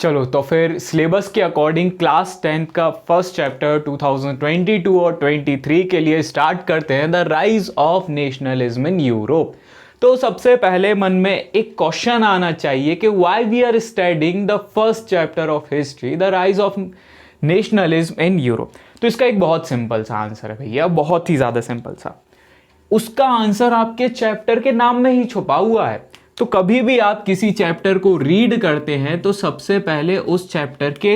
चलो तो फिर सिलेबस के अकॉर्डिंग क्लास 10th का फर्स्ट चैप्टर 2022 और 23 के लिए स्टार्ट करते हैं, the rise of nationalism in Europe. तो सबसे पहले मन में एक क्वेश्चन आना चाहिए कि why we are studying the first chapter of history, the rise of nationalism in Europe. तो इसका एक बहुत सिंपल सा आंसर है भैया, बहुत ही ज़्यादा सिंपल सा। उसका आंसर आपके चैप्टर के नाम में ही छुपा हुआ है। तो कभी भी आप किसी चैप्टर को रीड करते हैं तो सबसे पहले उस चैप्टर के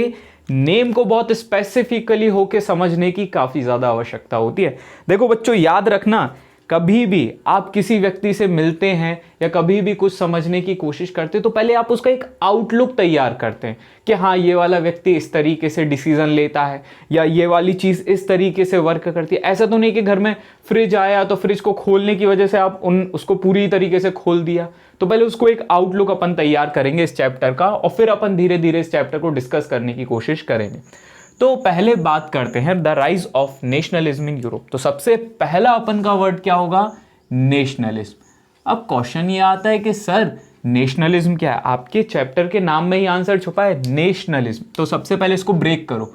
नेम को बहुत स्पेसिफिकली होके समझने की काफ़ी ज़्यादा आवश्यकता होती है। देखो बच्चों, याद रखना, कभी भी आप किसी व्यक्ति से मिलते हैं या कभी भी कुछ समझने की कोशिश करते हैं तो पहले आप उसका एक आउटलुक तैयार करते हैं कि हाँ, ये वाला व्यक्ति इस तरीके से डिसीजन लेता है या ये वाली चीज़ इस तरीके से वर्क करती है। ऐसा तो नहीं कि घर में फ्रिज आया तो फ्रिज को खोलने की वजह से आप उसको पूरी तरीके से खोल दिया। तो पहले उसको एक आउटलुक अपन तैयार करेंगे इस चैप्टर का और फिर अपन धीरे धीरे इस चैप्टर को डिस्कस करने की कोशिश करेंगे। तो पहले बात करते हैं the rise of nationalism in Europe. तो सबसे पहला अपन का वर्ड क्या होगा? नेशनलिज्म। अब क्वेश्चन ये आता है कि सर नेशनलिज्म क्या है? आपके चैप्टर के नाम में ही आंसर छुपा है, नेशनलिज्म। तो सबसे पहले इसको ब्रेक करो,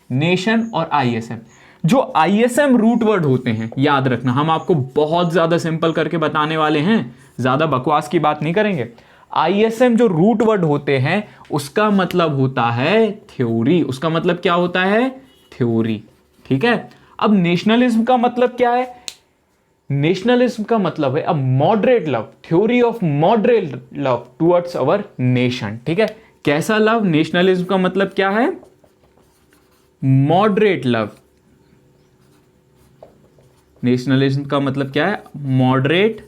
नेशन और आईएसएम। जो आईएसएम रूट वर्ड होते हैं, याद रखना, हम आपको बहुत ज्यादा सिंपल करके बताने वाले हैं, ज्यादा बकवास की बात नहीं करेंगे। आईएसएम जो रूट वर्ड होते हैं उसका मतलब होता है थ्योरी। उसका मतलब क्या होता है? थ्योरी। ठीक है। अब नेशनलिज्म का मतलब क्या है? नेशनलिज्म का मतलब है अ moderate love, theory of moderate love towards our nation. ठीक है। कैसा लव? नेशनलिज्म का मतलब क्या है? Moderate love. नेशनलिज्म का मतलब क्या है? Moderate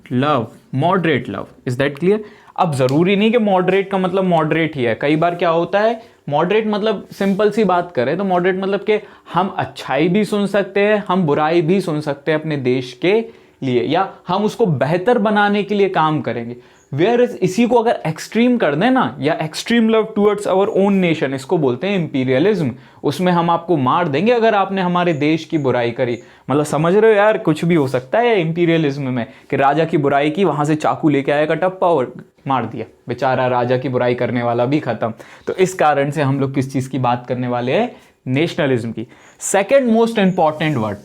love, moderate love. Is that clear? अब जरूरी नहीं कि मॉडरेट का मतलब मॉडरेट ही है। कई बार क्या होता है, मॉडरेट मतलब सिंपल सी बात करें तो मॉडरेट मतलब कि हम अच्छाई भी सुन सकते हैं, हम बुराई भी सुन सकते हैं अपने देश के लिए, या हम उसको बेहतर बनाने के लिए काम करेंगे। वेयर इसी को अगर एक्सट्रीम कर दें ना, या extreme love towards our own nation, इसको बोलते हैं इंपीरियलिज्म। उसमें हम आपको मार देंगे अगर आपने हमारे देश की बुराई करी। मतलब समझ रहे हो यार, कुछ भी हो सकता है इंपीरियलिज्म में कि राजा की बुराई की, वहां से चाकू लेके आया कटप्पा और मार दिया, बेचारा राजा की बुराई करने वाला भी खत्म। तो इस कारण से हम लोग किस चीज की बात करने वाले हैं? नेशनलिज्म की। Second most important word,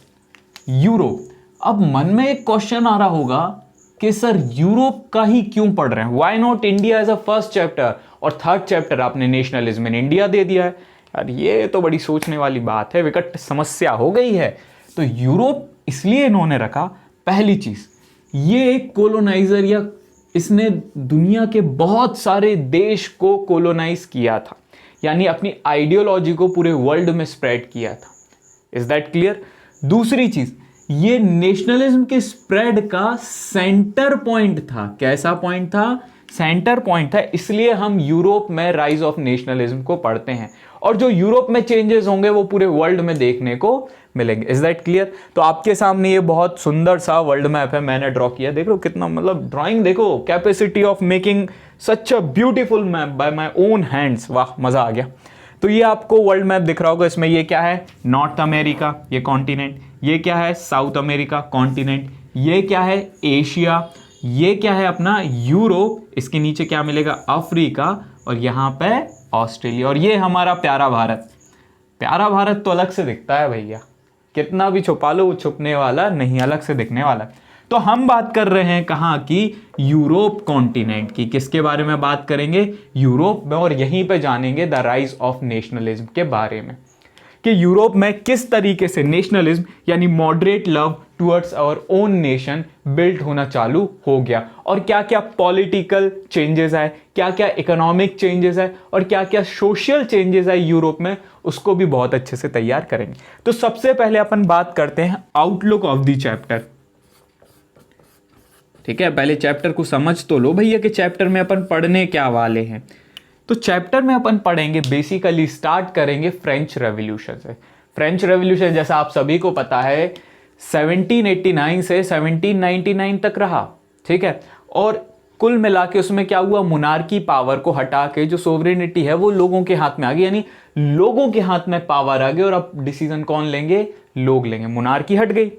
Europe. अब मन में एक क्वेश्चन आ रहा होगा कि सर यूरोप का ही क्यों पढ़ रहे हैं? Why not India as a first chapter, और थर्ड चैप्टर आपने नेशनलिज्म इन इंडिया दे दिया है। यार ये तो बड़ी सोचने वाली बात है, विकट समस्या हो गई है। तो यूरोप इसलिए इन्होंने रखा, पहली चीज ये एक कोलोनाइजर, या इसने दुनिया के बहुत सारे देश को कोलोनाइज किया था, यानी अपनी आइडियोलॉजी को पूरे वर्ल्ड में स्प्रेड किया था। Is that clear? दूसरी चीज, ये नेशनलिज्म के स्प्रेड का सेंटर पॉइंट था। कैसा पॉइंट था? सेंटर पॉइंट था। इसलिए हम यूरोप में राइज ऑफ नेशनलिज्म को पढ़ते हैं, और जो यूरोप में चेंजेस होंगे वो पूरे वर्ल्ड में देखने को मिलेंगे। Is that clear? तो आपके सामने ये बहुत सुंदर सा वर्ल्ड मैप है, मैंने ड्रॉ किया। देख लो कितना, मतलब ड्राइंग देखो, capacity of making such a beautiful map bye my own hands. वाह, मजा आ गया। तो ये आपको वर्ल्ड मैप दिख रहा होगा, इसमें ये क्या है? नॉर्थ अमेरिका, ये कॉन्टिनेंट। ये क्या है? South America continent. ये क्या है? एशिया। ये क्या है? अपना यूरोप। इसके नीचे क्या मिलेगा? अफ्रीका। और यहाँ पे ऑस्ट्रेलिया। और ये हमारा प्यारा भारत। प्यारा भारत तो अलग से दिखता है भैया, कितना भी छुपा लो वो छुपने वाला नहीं, अलग से दिखने वाला। तो हम बात कर रहे हैं कहाँ की? यूरोप कॉन्टिनेंट की। किसके बारे में बात करेंगे? यूरोप में। और यहीं पे जानेंगे द राइज ऑफ नेशनलिज्म के बारे में, कि यूरोप में किस तरीके से नेशनलिज्म यानी moderate love towards our own nation built होना चालू हो गया, और क्या क्या पॉलिटिकल चेंजेस आए, क्या क्या इकोनॉमिक चेंजेस आए, और क्या क्या सोशल चेंजेस आए यूरोप में, उसको भी बहुत अच्छे से तैयार करेंगे। तो सबसे पहले अपन बात करते हैं आउटलुक ऑफ द चैप्टर। ठीक है, पहले चैप्टर को समझ तो लो भैया कि चैप्टर में अपन पढ़ने क्या वाले हैं। तो चैप्टर में अपन पढ़ेंगे, बेसिकली स्टार्ट करेंगे फ्रेंच रेवोल्यूशन से। फ्रेंच रेवोल्यूशन जैसा आप सभी को पता है 1789 से 1799 तक रहा। ठीक है, और कुल मिला के उसमें क्या हुआ? मोनार्की पावर को हटा के जो सोवरेनिटी है वो लोगों के हाथ में आ गई, यानी लोगों के हाथ में पावर आ गई। और अब डिसीजन कौन लेंगे? लोग लेंगे। मोनार्की हट गई,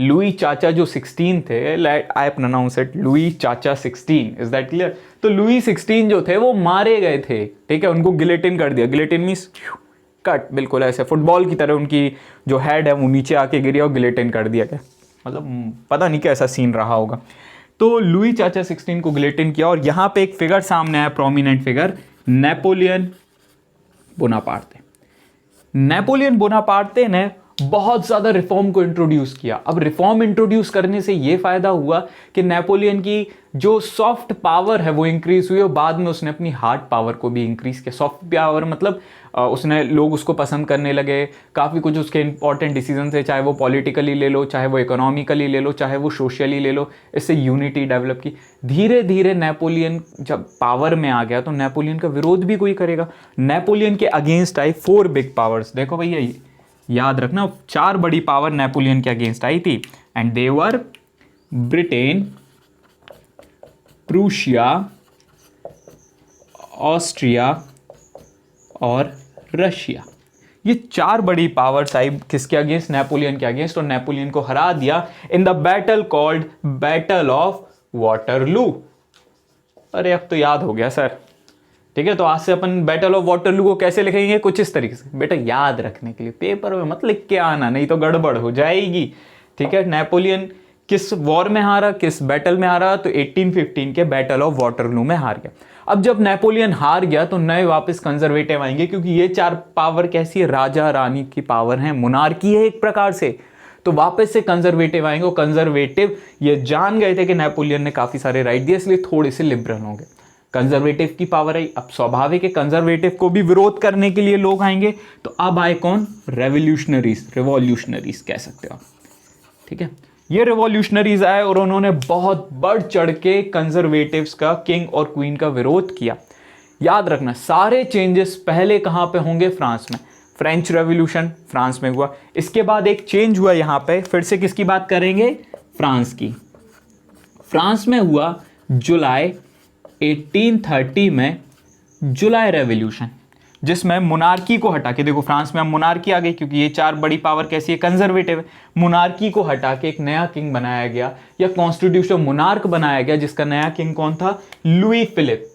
लुई चाचा जो 16 थे, let I pronounce it Louis चाचा 16, इज दैट क्लियर? तो लुई 16 जो थे वो मारे गए थे, ठीक है, उनको गिलेटिन कर दिया। गिलेटिन मीन्स कट, बिल्कुल ऐसे फुटबॉल की तरह उनकी जो हेड है वो नीचे आके गिरी और गिलेटिन कर दिया गया। मतलब पता नहीं कैसा सीन रहा होगा। तो लुई चाचा 16 को गिलेटिन किया, और यहाँ पे एक फिगर सामने आया, prominent figure, Napoleon Bonaparte. Napoleon Bonaparte ने बहुत ज़्यादा रिफॉर्म को इंट्रोड्यूस किया। अब रिफॉर्म इंट्रोड्यूस करने से ये फ़ायदा हुआ कि नेपोलियन की जो सॉफ्ट पावर है वो इंक्रीज हुई, और बाद में उसने अपनी हार्ड पावर को भी इंक्रीज किया। सॉफ्ट पावर मतलब उसने, लोग उसको पसंद करने लगे, काफ़ी कुछ उसके इंपॉर्टेंट डिसीजन थे, चाहे वो पॉलिटिकली ले लो, चाहे वो इकोनॉमिकली ले लो, चाहे वो सोशली ले लो, इससे यूनिटी डेवलप की। धीरे धीरे नेपोलियन जब पावर में आ गया तो नेपोलियन का विरोध भी कोई करेगा। नेपोलियन के अगेंस्ट आई 4 बिग पावर्स। देखो भैया, याद रखना, 4 बड़ी पावर नेपोलियन के अगेंस्ट आई थी, and they were Britain, Prussia, Austria और रशिया। ये 4 बड़ी पावर्स आई किसके अगेंस्ट? नेपोलियन के अगेंस्ट, और नेपोलियन को हरा दिया in the battle called battle of Waterloo. अरे अब तो याद हो गया सर, ठीक है। तो आज से अपन बैटल ऑफ वाटरलू को कैसे लिखेंगे? कुछ इस तरीके से, बेटा याद रखने के लिए पेपर में मत लिख के आना, नहीं तो गड़बड़ हो जाएगी, ठीक है। नेपोलियन किस वॉर में हारा, किस बैटल में हारा? तो 1815 के बैटल ऑफ वाटरलू में हार गया। अब जब नेपोलियन हार गया तो नए वापस कंजर्वेटिव आएंगे, क्योंकि ये 4 पावर कैसी है? राजा रानी की पावर है, मोनार्की है एक प्रकार से। तो वापस से कंजर्वेटिव आएंगे, और कंजर्वेटिव ये जान गए थे कि नेपोलियन ने काफी सारे राइट दिए, इसलिए थोड़े से लिबरल होंगे। कंजर्वेटिव की पावर आई। अब स्वाभाविक है कंजर्वेटिव को भी विरोध करने के लिए लोग आएंगे, तो अब आए कौन? रेवोल्यूशनरीज, रिवॉल्यूशनरीज कह सकते हो आप, ठीक है। ये रिवॉल्यूशनरीज आए और उन्होंने बहुत बढ़ चढ़ के कंजर्वेटिव्स का, किंग और क्वीन का विरोध किया। याद रखना, सारे चेंजेस पहले कहां पे होंगे? फ्रांस में। फ्रेंच रेवोल्यूशन फ्रांस में हुआ, इसके बाद एक चेंज हुआ यहां पे, फिर से किसकी बात करेंगे? फ्रांस की। फ्रांस में हुआ जुलाई 1830 में जुलाई रेवोल्यूशन, जिसमें मोनार्की को हटा के, देखो फ्रांस में अब मोनार्की आ गई, क्योंकि ये 4 बड़ी पावर कैसी है? कंजर्वेटिव है। मोनार्की को हटा के एक नया किंग बनाया गया, या कॉन्स्टिट्यूशन मोनार्क बनाया गया, जिसका नया किंग कौन था? Louis Philippe.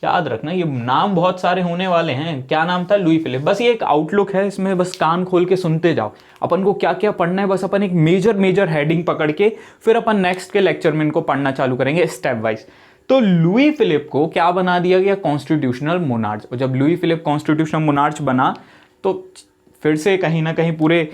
याद रखना, ये नाम बहुत सारे होने वाले हैं। क्या नाम था? Louis Philippe. बस ये एक आउटलुक है, इसमें बस कान खोल के सुनते जाओ। अपन को क्या क्या पढ़ना है, बस अपन एक मेजर हेडिंग पकड़ के फिर अपन नेक्स्ट के लेक्चर में इनको पढ़ना चालू करेंगे स्टेप वाइज। तो लुई फिलिप को क्या बना दिया गया? Constitutional monarch. और जब लुई फिलिप कॉन्स्टिट्यूशनल मोनार्च बना तो फिर से कहीं ना कहीं पूरे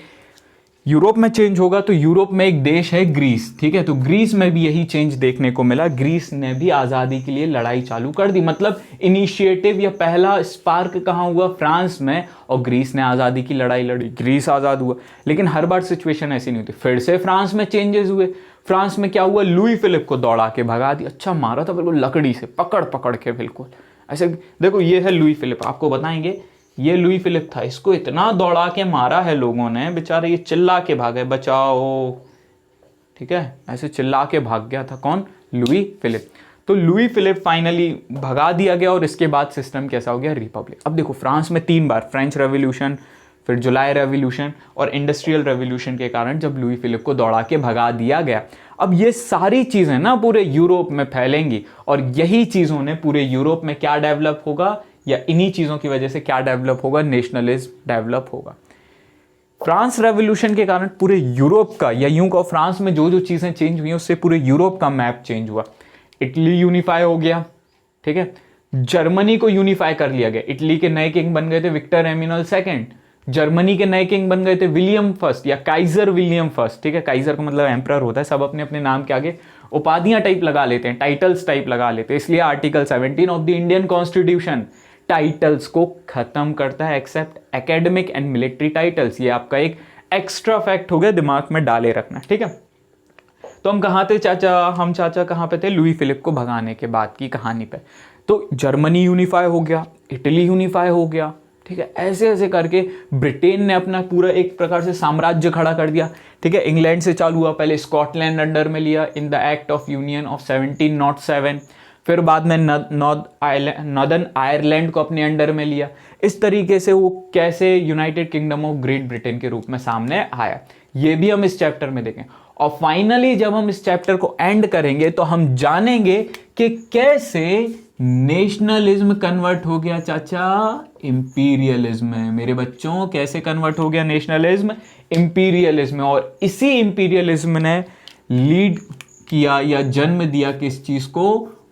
यूरोप में चेंज होगा। तो यूरोप में एक देश है ग्रीस, ठीक है, तो ग्रीस में भी यही चेंज देखने को मिला। ग्रीस ने भी आज़ादी के लिए लड़ाई चालू कर दी। मतलब इनिशिएटिव या पहला स्पार्क कहाँ हुआ? फ्रांस में, और ग्रीस ने आज़ादी की लड़ाई लड़ी, ग्रीस आज़ाद हुआ। लेकिन हर बार सिचुएशन ऐसी नहीं होती, फिर से फ्रांस में चेंजेस हुए। फ्रांस में क्या हुआ? लुई फिलिप को दौड़ा के भगा दिया। अच्छा मारा था बिल्कुल लकड़ी से, पकड़ पकड़ के बिल्कुल ऐसे। देखो ये है लुई फिलिप, आपको बताएंगे ये लुई फिलिप था। इसको इतना दौड़ा के मारा है लोगों ने, बेचारे ये चिल्ला के भागे, बचाओ, ठीक है, ऐसे चिल्ला के भाग गया था। कौन? Louis Philippe. तो लुई फिलिप फाइनली भगा दिया गया, और इसके बाद सिस्टम कैसा हो गया? रिपब्लिक। अब देखो फ्रांस में 3 बार, फ्रेंच रेवोल्यूशन, फिर जुलाई रेवोल्यूशन और इंडस्ट्रियल रेवोल्यूशन के कारण जब लुई फिलिप को दौड़ा के भगा दिया गया। अब ये सारी चीज़ें ना पूरे यूरोप में फैलेंगी, और यही चीज़ों ने पूरे यूरोप में क्या डेवलप होगा, या इन्हीं चीज़ों की वजह से क्या डेवलप होगा? नेशनलिज्म डेवलप होगा। फ्रांस रेवोल्यूशन के कारण पूरे यूरोप का, या यूं कहो फ्रांस में जो जो चीज़ें चेंज हुई उससे पूरे यूरोप का मैप चेंज हुआ। इटली यूनिफाई हो गया, ठीक है, जर्मनी को यूनिफाई कर लिया गया। इटली के नए किंग बन गए थे विक्टर एमिनल सेकेंड, जर्मनी के नए किंग बन गए थे विलियम फर्स्ट या काइजर विलियम फर्स्ट, ठीक है, काइजर का मतलब एम्परर होता है। सब अपने अपने नाम के आगे उपाधियां टाइप लगा लेते हैं, टाइटल्स टाइप लगा लेते हैं, इसलिए article 17 of the Indian constitution titles को खत्म करता है, except academic and military titles. ये आपका एक एक्स्ट्रा फैक्ट हो गया, दिमाग में डाले रखना, ठीक है। तो हम कहाँ थे चाचा? हम चाचा कहाँ पे थे? लुई फिलिप को भगाने के बाद की कहानी पे। तो जर्मनी यूनिफाई हो गया, इटली यूनिफाई हो गया, ठीक है, ऐसे ऐसे करके ब्रिटेन ने अपना पूरा एक प्रकार से साम्राज्य खड़ा कर दिया, ठीक है। इंग्लैंड से चालू हुआ, पहले स्कॉटलैंड अंडर में लिया in the act of union of 1707, फिर बाद में नॉर्दर्न आयरलैंड को अपने अंडर में लिया। इस तरीके से वो कैसे United kingdom of great Britain के रूप में सामने आया, ये भी हम इस चैप्टर में देखें। और फाइनली जब हम इस चैप्टर को एंड करेंगे तो हम जानेंगे कि कैसे नेशनलिज्म कन्वर्ट हो गया चाचा इंपीरियलिज्म में। मेरे बच्चों, कैसे कन्वर्ट हो गया नेशनलिज्म इंपीरियलिज्म में, और इसी इंपीरियलिज्म ने लीड किया या जन्म दिया किस चीज को?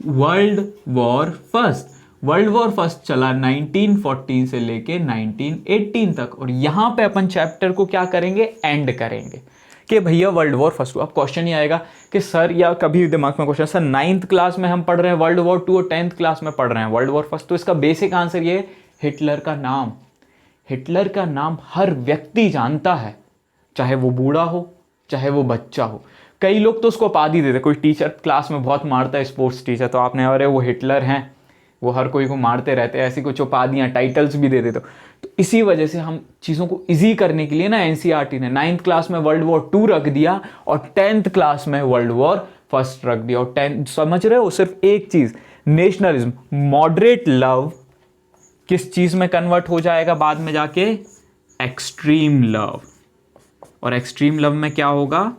World war first. World war first चला 1914 से लेके 1918 तक, और यहां पे अपन चैप्टर को क्या करेंगे? एंड करेंगे कि भैया वर्ल्ड वॉर फर्स्ट। अब क्वेश्चन ये आएगा कि सर, या कभी दिमाग में क्वेश्चन, सर 9th क्लास में हम पढ़ रहे हैं वर्ल्ड वॉर 2 और 10th क्लास में पढ़ रहे हैं वर्ल्ड वॉर फर्स्ट, तो इसका बेसिक आंसर ये, हिटलर का नाम। हिटलर का नाम हर व्यक्ति जानता है, चाहे वो बूढ़ा हो चाहे वो बच्चा हो। कई लोग तो उसको उपाधि देते, कोई टीचर क्लास में बहुत मारता है, स्पोर्ट्स टीचर, तो आपने अरे वो हिटलर हैं, वो हर कोई को मारते रहते हैं, ऐसी कुछ उपाधियां, टाइटल्स भी दे देते। तो इसी वजह से हम चीज़ों को इजी करने के लिए ना एनसीईआरटी ने 9th क्लास में वर्ल्ड वॉर 2 रख दिया और 10th क्लास में वर्ल्ड वॉर फर्स्ट रख दिया। और 10 समझ रहे हो, सिर्फ एक चीज़, नेशनलिज्म, मॉडरेट लव किस चीज़ में कन्वर्ट हो जाएगा बाद में जाके? Extreme love. और एक्सट्रीम लव में क्या होगा?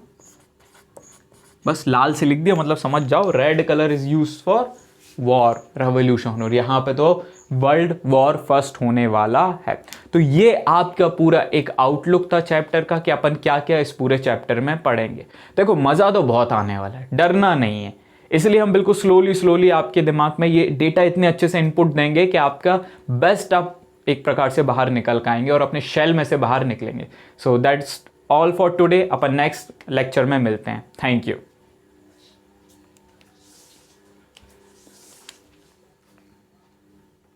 बस लाल से लिख दिया, मतलब समझ जाओ, red colour is used for war, revolution, और यहाँ पे तो वर्ल्ड वॉर फर्स्ट होने वाला है। तो ये आपका पूरा एक आउटलुक था चैप्टर का कि अपन क्या क्या इस पूरे चैप्टर में पढ़ेंगे। देखो मज़ा तो बहुत आने वाला है, डरना नहीं है, इसलिए हम बिल्कुल स्लोली आपके दिमाग में ये डेटा इतने अच्छे से इनपुट देंगे कि आपका बेस्ट आप एक प्रकार से बाहर निकल के आएंगे और अपने शेल में से बाहर निकलेंगे। So that's all for today. Upon next lecture में मिलते हैं। Thank you.